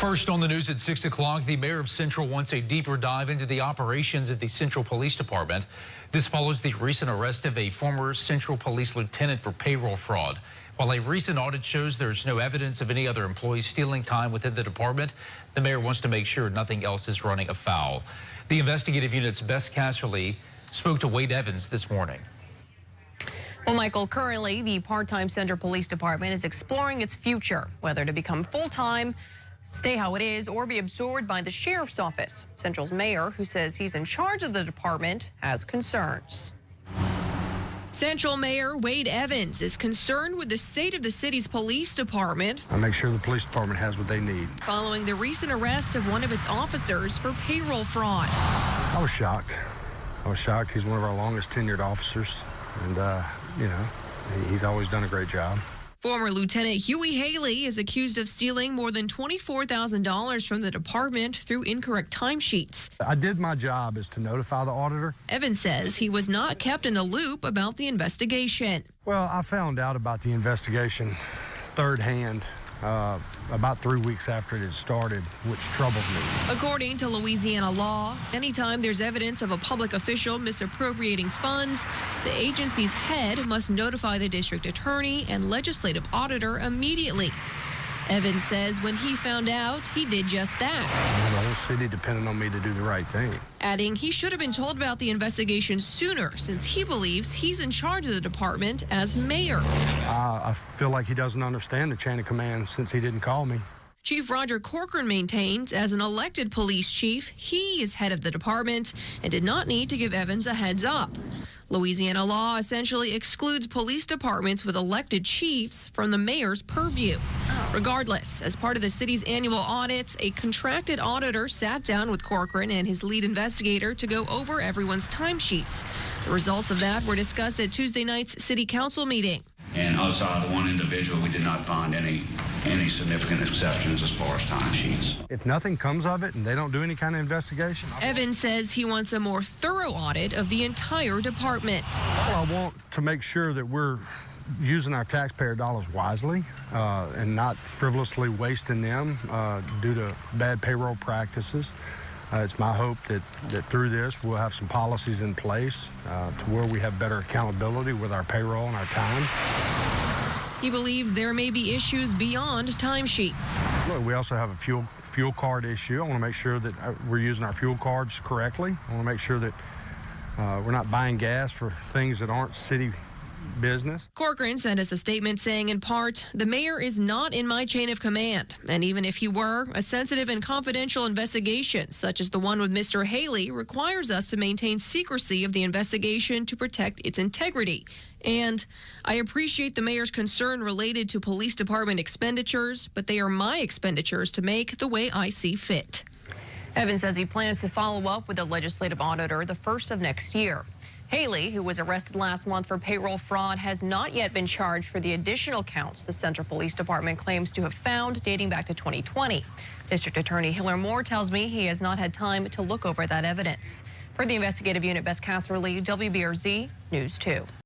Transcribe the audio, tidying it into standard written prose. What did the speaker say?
First on the news at 6 o'clock, the mayor of Central wants a deeper dive into the operations at the Central Police Department. This follows the recent arrest of a former Central Police lieutenant for payroll fraud. While a recent audit shows there's no evidence of any other employees stealing time within the department, the mayor wants to make sure nothing else is running afoul. The investigative unit's Bess Casserly spoke to Wade Evans this morning. Well, Michael, currently the part-time Central Police Department is exploring its future, whether to become full-time, stay how it is, or be absorbed by the sheriff's office. Central's mayor, who says he's in charge of the department, has concerns. Central Mayor Wade Evans is concerned with the state of the city's police department. I make sure the police department has what they need. Following the recent arrest of one of its officers for payroll fraud. I was shocked. He's one of our longest tenured officers, and he's always done a great job. Former Lieutenant Huey Haley is accused of stealing more than $24,000 from the department through incorrect timesheets. I did my job is to notify the auditor. Evans says he was not kept in the loop about the investigation. Well, I found out about the investigation third hand about 3 weeks after it had started, which troubled me. According to Louisiana law, anytime there's evidence of a public official misappropriating funds, the agency's head must notify the district attorney and legislative auditor immediately. Evans says when he found out, he did just that. The whole city depended on me to do the right thing. Adding he should have been told about the investigation sooner, since he believes he's in charge of the department as mayor. I feel like he doesn't understand the chain of command since he didn't call me. Chief Roger Corcoran maintains as an elected police chief, he is head of the department and did not need to give Evans a heads up. Louisiana law essentially excludes police departments with elected chiefs from the mayor's purview. Regardless, as part of the city's annual audit, a contracted auditor sat down with Corcoran and his lead investigator to go over everyone's timesheets. The results of that were discussed at Tuesday night's city council meeting. And outside of the one individual, we did not find any significant exceptions as far as timesheets. If nothing comes of it and they don't do any kind of investigation. Evans says he wants a more thorough audit of the entire department. Well, I want to make sure that we're using our taxpayer dollars wisely and not frivolously wasting them due to bad payroll practices. It's my hope that through this we'll have some policies in place to where we have better accountability with our payroll and our time. He believes there may be issues beyond timesheets. Look, we also have a fuel card issue. I want to make sure that we're using our fuel cards correctly. I want to make sure that we're not buying gas for things that aren't city business. Corcoran sent us a statement saying, in part, the mayor is not in my chain of command. And even if he were, a sensitive and confidential investigation, such as the one with Mr. Haley, requires us to maintain secrecy of the investigation to protect its integrity. And I appreciate the mayor's concern related to police department expenditures, but they are my expenditures to make the way I see fit. Evans says he plans to follow up with the legislative auditor the first of next year. Haley, who was arrested last month for payroll fraud, has not yet been charged for the additional counts the Central Police Department claims to have found dating back to 2020. District Attorney Hiller Moore tells me he has not had time to look over that evidence. For the investigative unit, Bess Casserly, WBRZ News 2.